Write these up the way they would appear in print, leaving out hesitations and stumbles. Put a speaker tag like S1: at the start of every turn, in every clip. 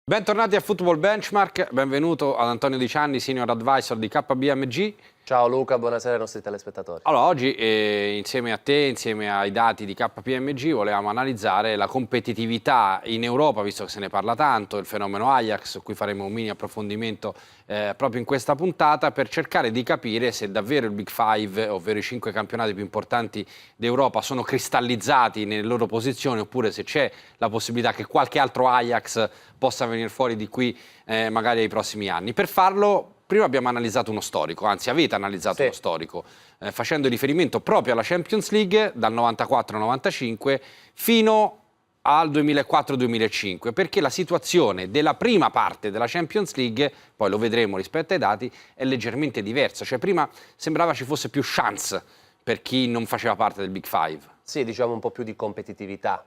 S1: Bentornati a Football Benchmark, benvenuto ad Antonio Di Cianni, Senior Advisor di KBMG.
S2: Ciao Luca, buonasera ai nostri telespettatori.
S1: Allora, oggi insieme a te, insieme ai dati di KPMG, volevamo analizzare la competitività in Europa, visto che se ne parla tanto, il fenomeno Ajax, su cui faremo un mini approfondimento proprio in questa puntata, per cercare di capire se davvero il Big Five, ovvero i 5 campionati più importanti d'Europa, sono cristallizzati nelle loro posizioni, oppure se c'è la possibilità che qualche altro Ajax possa venire fuori di qui magari ai prossimi anni. Per farlo, prima abbiamo analizzato uno storico, anzi avete analizzato uno storico, facendo riferimento proprio alla Champions League dal 94-95 fino al 2004-2005, perché la situazione della prima parte della Champions League, poi lo vedremo rispetto ai dati, è leggermente diversa. Cioè prima sembrava ci fosse più chance per chi non faceva parte del Big Five.
S2: Sì, diciamo un po' più di competitività.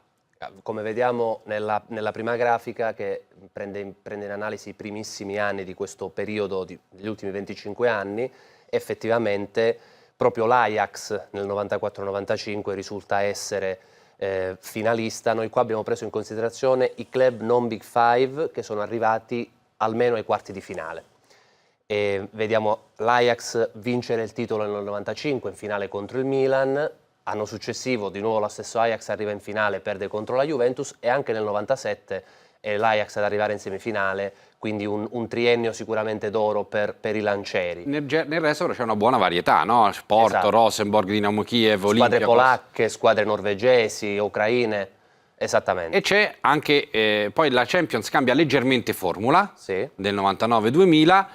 S2: Come vediamo nella prima grafica, che prende in analisi i primissimi anni di questo periodo, degli ultimi 25 anni, effettivamente proprio l'Ajax nel 94-95 risulta essere finalista. Noi qua abbiamo preso in considerazione i club non Big Five che sono arrivati almeno ai quarti di finale. E vediamo l'Ajax vincere il titolo nel 95 in finale contro il Milan. Anno successivo di nuovo lo stesso Ajax arriva in finale, perde contro la Juventus, e anche nel 97 è l'Ajax ad arrivare in semifinale, quindi un triennio sicuramente d'oro per i lancieri.
S1: Nel resto c'è una buona varietà, no? Porto,
S2: esatto.
S1: Rosenborg, Dinamo Kiev,
S2: Squadre
S1: Olimpia,
S2: polacche, squadre norvegesi, ucraine, esattamente.
S1: E c'è anche, poi la Champions cambia leggermente formula,
S2: sì,
S1: del 99-2000,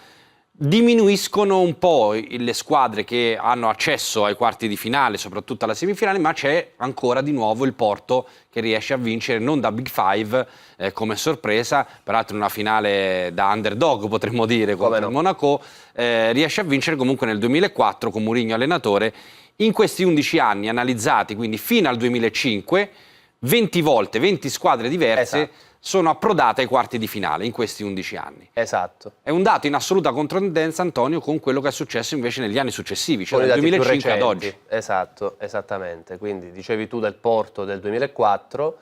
S1: diminuiscono un po' le squadre che hanno accesso ai quarti di finale, soprattutto alla semifinale, ma c'è ancora di nuovo il Porto che riesce a vincere, non da Big Five come sorpresa, peraltro in una finale da underdog potremmo dire, come il Monaco, riesce a vincere comunque nel 2004 con Mourinho allenatore. In questi 11 anni analizzati, quindi fino al 2005, 20 volte, 20 squadre diverse, esatto, sono approdate ai quarti di finale in questi 11 anni.
S2: Esatto.
S1: È un dato in assoluta controtendenza, Antonio, con quello che è successo invece negli anni successivi, cioè dal 2005 ad oggi.
S2: Esatto, esattamente. Quindi dicevi tu del Porto del 2004,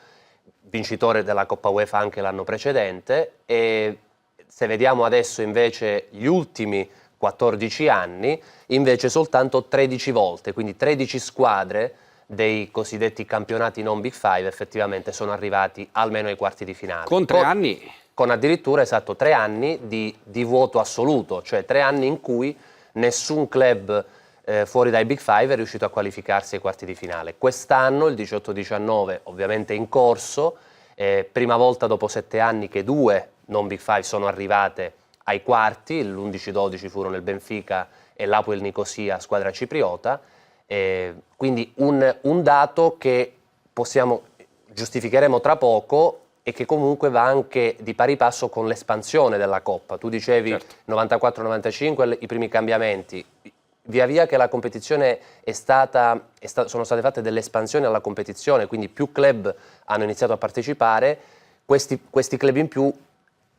S2: vincitore della Coppa UEFA anche l'anno precedente, e se vediamo adesso invece gli ultimi 14 anni, invece soltanto 13 volte, quindi 13 squadre dei cosiddetti campionati non Big Five effettivamente sono arrivati almeno ai quarti di finale.
S1: Con 3 anni?
S2: Con addirittura, esatto, 3 anni di vuoto assoluto, cioè 3 anni in cui nessun club fuori dai Big Five è riuscito a qualificarsi ai quarti di finale. Quest'anno, il 18-19, ovviamente in corso, prima volta dopo 7 anni che 2 non Big Five sono arrivate ai quarti, l'11-12 furono il Benfica e l'Apoel Nicosia, squadra cipriota. Quindi un dato che giustificheremo tra poco e che comunque va anche di pari passo con l'espansione della Coppa. Tu dicevi certo, 94-95 i primi cambiamenti, via via che la competizione sono state fatte delle espansioni alla competizione, quindi più club hanno iniziato a partecipare, questi club in più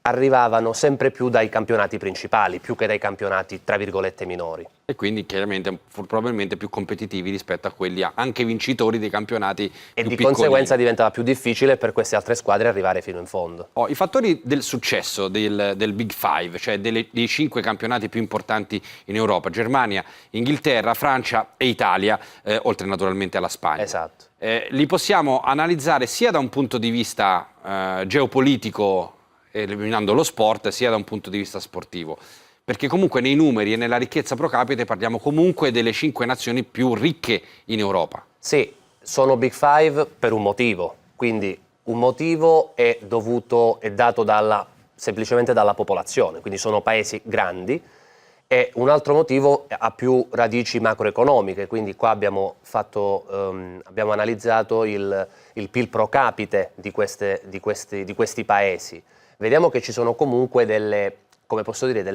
S2: arrivavano sempre più dai campionati principali, più che dai campionati tra virgolette minori.
S1: E quindi chiaramente probabilmente più competitivi rispetto a quelli anche vincitori dei campionati più
S2: e di
S1: piccolini.
S2: Conseguenza diventava più difficile per queste altre squadre arrivare fino in fondo.
S1: I fattori del successo del Big Five, cioè dei 5 campionati più importanti in Europa, Germania, Inghilterra, Francia e Italia, oltre naturalmente alla Spagna.
S2: Esatto.
S1: Li possiamo analizzare sia da un punto di vista geopolitico, eliminando lo sport, sia da un punto di vista sportivo. Perché comunque nei numeri e nella ricchezza pro capite parliamo comunque delle 5 nazioni più ricche in Europa.
S2: Sì, sono Big Five per un motivo, quindi un motivo è dato semplicemente dalla popolazione, quindi sono paesi grandi, e un altro motivo ha più radici macroeconomiche, quindi qua abbiamo analizzato il PIL pro capite di questi paesi. Vediamo che ci sono comunque delle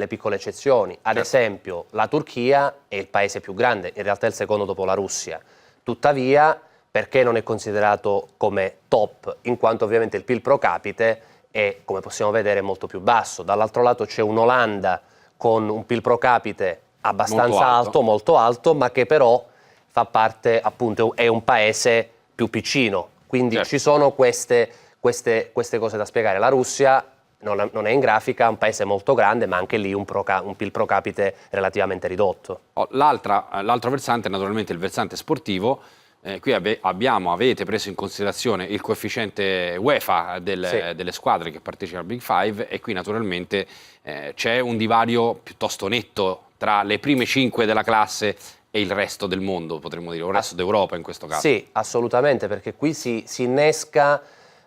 S2: piccole eccezioni. Ad esempio, la Turchia è il paese più grande, in realtà è il secondo dopo la Russia. Tuttavia, perché non è considerato come top? In quanto ovviamente il PIL pro capite è, come possiamo vedere, molto più basso. Dall'altro lato c'è un'Olanda con un PIL pro capite abbastanza alto, molto alto, ma che però fa parte, appunto, è un paese più piccino, quindi ci sono queste cose da spiegare. La Russia non è in grafica, è un paese molto grande, ma anche lì un PIL pro capite relativamente ridotto.
S1: L'altro versante è naturalmente il versante sportivo. Qui avete preso in considerazione il coefficiente UEFA delle squadre che partecipano al Big Five, e qui naturalmente c'è un divario piuttosto netto tra le prime 5 della classe e il resto del mondo, potremmo dire, o il resto d'Europa in questo caso.
S2: Sì, assolutamente, perché qui si innesca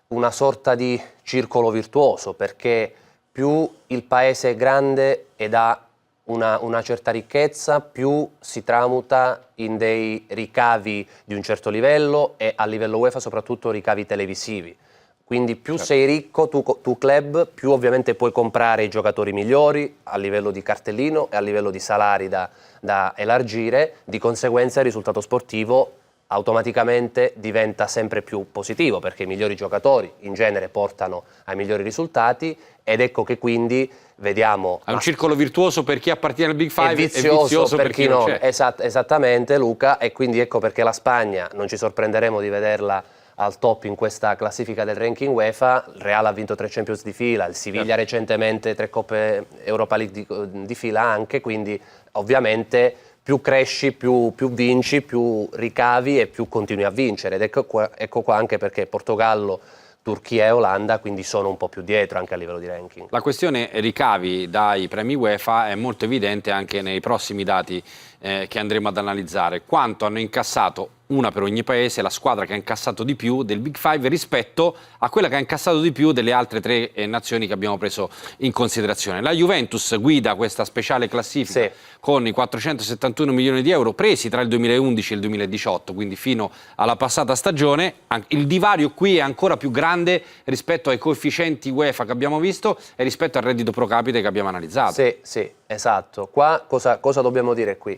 S2: una sorta di circolo virtuoso, perché più il paese è grande ed ha una certa ricchezza, più si tramuta in dei ricavi di un certo livello, e a livello UEFA soprattutto ricavi televisivi. Quindi più sei ricco, tu club, più ovviamente puoi comprare i giocatori migliori a livello di cartellino e a livello di salari da elargire, di conseguenza il risultato sportivo automaticamente diventa sempre più positivo, perché i migliori giocatori in genere portano ai migliori risultati, ed ecco che quindi vediamo...
S1: È un circolo virtuoso per chi appartiene al Big Five,
S2: è vizioso per chi non
S1: c'è.
S2: Esattamente, Luca, e quindi ecco perché la Spagna, non ci sorprenderemo di vederla al top in questa classifica del ranking UEFA. Il Real ha vinto 3 Champions di fila, il Siviglia recentemente 3 Coppe Europa League di fila anche, quindi ovviamente più cresci, più vinci, più ricavi e più continui a vincere, ed ecco qua anche perché Portogallo, Turchia e Olanda quindi sono un po' più dietro anche a livello di ranking.
S1: La questione ricavi dai premi UEFA è molto evidente anche nei prossimi dati che andremo ad analizzare. Quanto hanno incassato, una per ogni paese, la squadra che ha incassato di più del Big Five rispetto a quella che ha incassato di più delle altre 3 nazioni che abbiamo preso in considerazione. La Juventus guida questa speciale classifica con i 471 milioni di euro presi tra il 2011 e il 2018, quindi fino alla passata stagione. Il divario qui è ancora più grande rispetto ai coefficienti UEFA che abbiamo visto e rispetto al reddito pro capite che abbiamo analizzato.
S2: Sì, esatto. Qua cosa dobbiamo dire qui?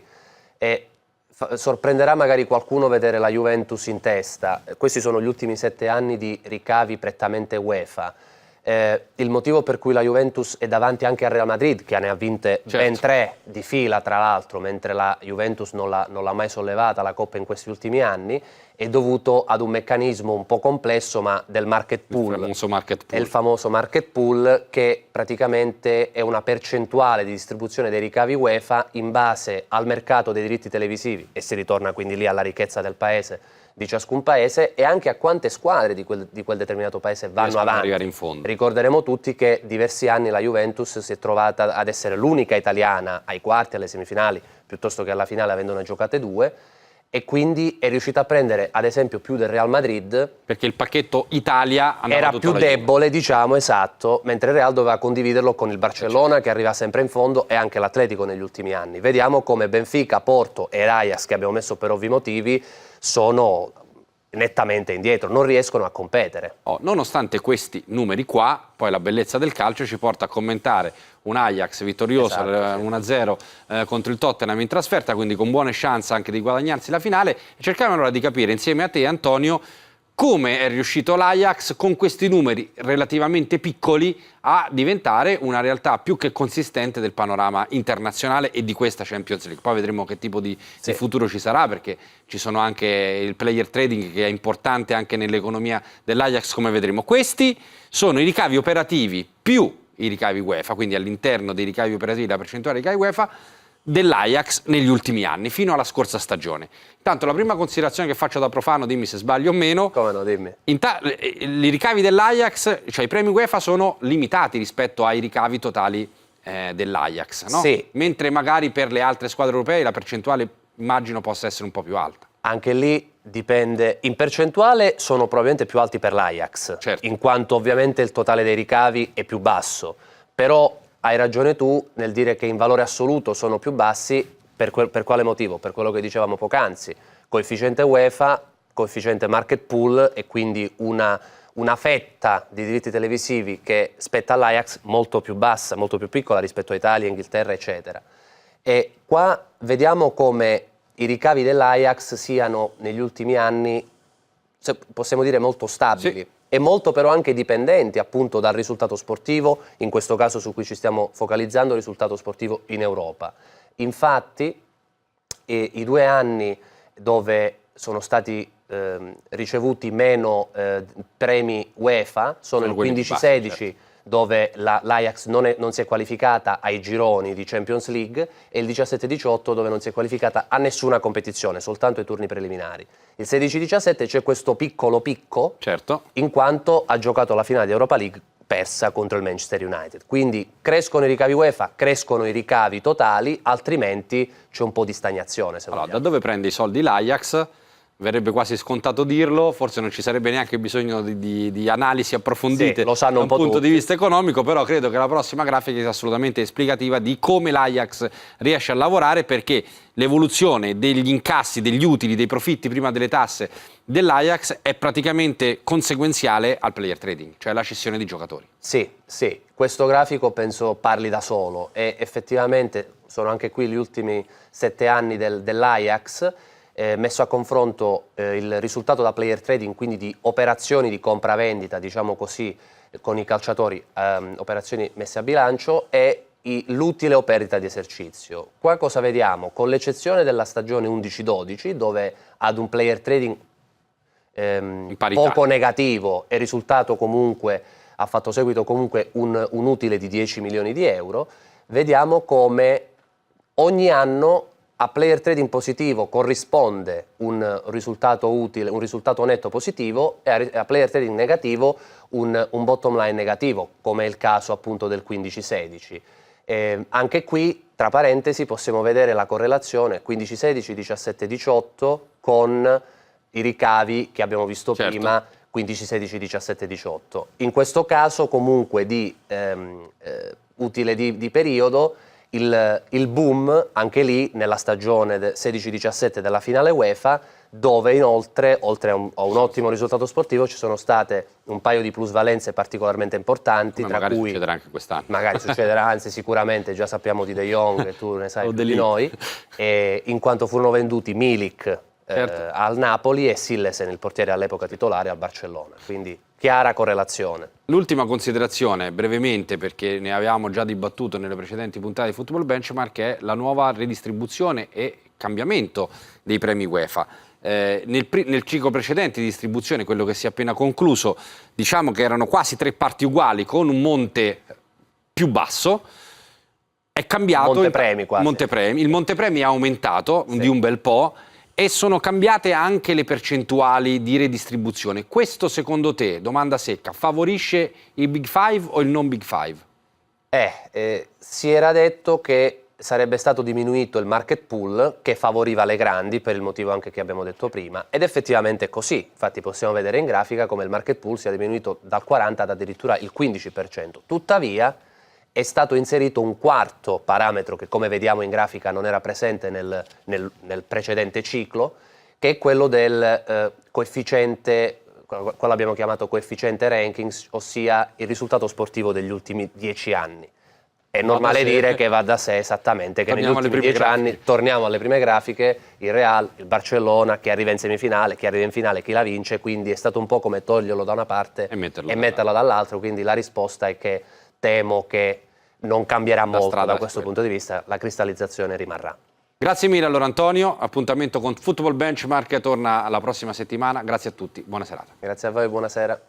S2: Sorprenderà magari qualcuno vedere la Juventus in testa. Questi sono gli ultimi 7 anni di ricavi prettamente UEFA. Il motivo per cui la Juventus è davanti anche al Real Madrid, che ne ha vinte ben 3 di fila tra l'altro, mentre la Juventus non l'ha mai sollevata la Coppa in questi ultimi anni, è dovuto ad un meccanismo un po' complesso, ma del market pool. È il famoso market pool, che praticamente è una percentuale di distribuzione dei ricavi UEFA in base al mercato dei diritti televisivi, e si ritorna quindi lì alla ricchezza del paese, di ciascun paese, e anche a quante squadre di quel determinato paese vanno avanti.
S1: Arrivare in fondo.
S2: Ricorderemo tutti che diversi anni la Juventus si è trovata ad essere l'unica italiana ai quarti, alle semifinali, piuttosto che alla finale, avendone giocate 2, e quindi è riuscita a prendere ad esempio più del Real Madrid,
S1: perché il pacchetto Italia
S2: era più debole, diciamo, esatto, mentre il Real doveva condividerlo con il Barcellona, che arriva sempre in fondo, e anche l'Atletico negli ultimi anni. Vediamo come Benfica, Porto e Ajax, che abbiamo messo per ovvi motivi, sono nettamente indietro, non riescono a competere.
S1: Nonostante questi numeri qua, poi la bellezza del calcio ci porta a commentare un Ajax vittorioso 1-0 contro il Tottenham in trasferta, quindi con buone chance anche di guadagnarsi la finale, e cerchiamo allora di capire insieme a te, Antonio, come è riuscito l'Ajax con questi numeri relativamente piccoli a diventare una realtà più che consistente del panorama internazionale e di questa Champions League. Poi vedremo che tipo di futuro ci sarà, perché ci sono anche il player trading, che è importante anche nell'economia dell'Ajax, come vedremo. Questi sono i ricavi operativi più i ricavi UEFA, quindi all'interno dei ricavi operativi la percentuale dei ricavi UEFA dell'Ajax negli ultimi anni, fino alla scorsa stagione. Intanto la prima considerazione che faccio da profano, dimmi se sbaglio o meno.
S2: Come no, dimmi.
S1: I ricavi dell'Ajax, cioè i premi UEFA, sono limitati rispetto ai ricavi totali dell'Ajax, no?
S2: Sì.
S1: Mentre magari per le altre squadre europee la percentuale immagino possa essere un po' più alta.
S2: Anche lì dipende, in percentuale sono probabilmente più alti per l'Ajax, in quanto ovviamente il totale dei ricavi è più basso, però hai ragione tu nel dire che in valore assoluto sono più bassi. Per quale motivo? Per quello che dicevamo poc'anzi: coefficiente UEFA, coefficiente market pool, e quindi una fetta di diritti televisivi che spetta all'Ajax molto più bassa, molto più piccola rispetto a Italia, Inghilterra, eccetera. E qua vediamo come i ricavi dell'Ajax siano negli ultimi anni, possiamo dire, molto stabili. E molto però anche dipendenti appunto dal risultato sportivo, in questo caso su cui ci stiamo focalizzando, il risultato sportivo in Europa. Infatti i 2 anni dove sono stati ricevuti meno premi UEFA sono il 15-16, certo, dove l'Ajax non si è qualificata ai gironi di Champions League, e il 17-18 dove non si è qualificata a nessuna competizione, soltanto ai turni preliminari. Il 16-17 c'è questo piccolo picco, certo, in quanto ha giocato la finale di Europa League persa contro il Manchester United. Quindi crescono i ricavi UEFA, crescono i ricavi totali, altrimenti c'è un po' di stagnazione. Se
S1: allora, da dove prende i soldi l'Ajax? Verrebbe quasi scontato dirlo, forse non ci sarebbe neanche bisogno di analisi approfondite, sì, lo sanno da un punto tutti di vista economico, però credo che la prossima grafica sia assolutamente esplicativa di come l'Ajax riesce a lavorare, perché l'evoluzione degli incassi, degli utili, dei profitti prima delle tasse dell'Ajax è praticamente conseguenziale al player trading, cioè la cessione di giocatori.
S2: Sì, sì, questo grafico penso parli da solo, e effettivamente sono anche qui gli ultimi 7 anni dell'Ajax. Messo a confronto il risultato da player trading, quindi di operazioni di compravendita, diciamo così, con i calciatori, operazioni messe a bilancio, e l'utile o perdita di esercizio. Qua cosa vediamo? Con l'eccezione della stagione 11-12, dove ad un player trading poco negativo è risultato comunque, ha fatto seguito comunque un utile di 10 milioni di euro, vediamo come ogni anno a player trading positivo corrisponde un risultato utile, un risultato netto positivo, e a player trading negativo un bottom line negativo, come è il caso appunto del 15-16. Anche qui, tra parentesi, possiamo vedere la correlazione 15-16, 17-18 con i ricavi che abbiamo visto, certo, prima, 15-16, 17-18. In questo caso comunque di utile di periodo, il boom anche lì nella stagione 16-17 della finale UEFA, dove inoltre, oltre a un ottimo risultato sportivo, ci sono state un paio di plusvalenze particolarmente importanti, tra
S1: magari
S2: cui
S1: succederà anche quest'anno.
S2: Magari succederà, anzi sicuramente, già sappiamo di De Jong, e tu ne sai più di noi, in quanto furono venduti Milik, certo, al Napoli, e Sillesen, il portiere all'epoca titolare, al Barcellona, quindi chiara correlazione.
S1: L'ultima considerazione, brevemente, perché ne avevamo già dibattuto nelle precedenti puntate di Football Benchmark, è la nuova redistribuzione e cambiamento dei premi UEFA. Nel ciclo precedente di distribuzione, quello che si è appena concluso, diciamo che erano quasi 3 parti uguali con un monte più basso. È cambiato
S2: montepremi quasi.
S1: Il montepremi è aumentato, sì, di un bel po', e sono cambiate anche le percentuali di redistribuzione. Questo secondo te, domanda secca, favorisce il Big Five o il non Big Five?
S2: Si era detto che sarebbe stato diminuito il market pool, che favoriva le grandi, per il motivo anche che abbiamo detto prima, ed effettivamente è così. Infatti possiamo vedere in grafica come il market pool sia diminuito dal 40 ad addirittura il 15%. Tuttavia è stato inserito un quarto parametro che, come vediamo in grafica, non era presente nel precedente ciclo, che è quello del coefficiente, quello abbiamo chiamato coefficiente rankings, ossia il risultato sportivo degli ultimi 10 anni. È normale dire che va da sé esattamente che negli ultimi 10 anni, torniamo alle prime grafiche, il Real, il Barcellona, che arriva in semifinale, chi arriva in finale, chi la vince, quindi è stato un po' come toglierlo da una parte e metterlo dall'altra, quindi la risposta è che temo che non cambierà molto da questo punto di vista, la cristallizzazione rimarrà.
S1: Grazie mille allora Antonio, appuntamento con Football Benchmark torna la prossima settimana, grazie a tutti, buona serata.
S2: Grazie a voi, buonasera.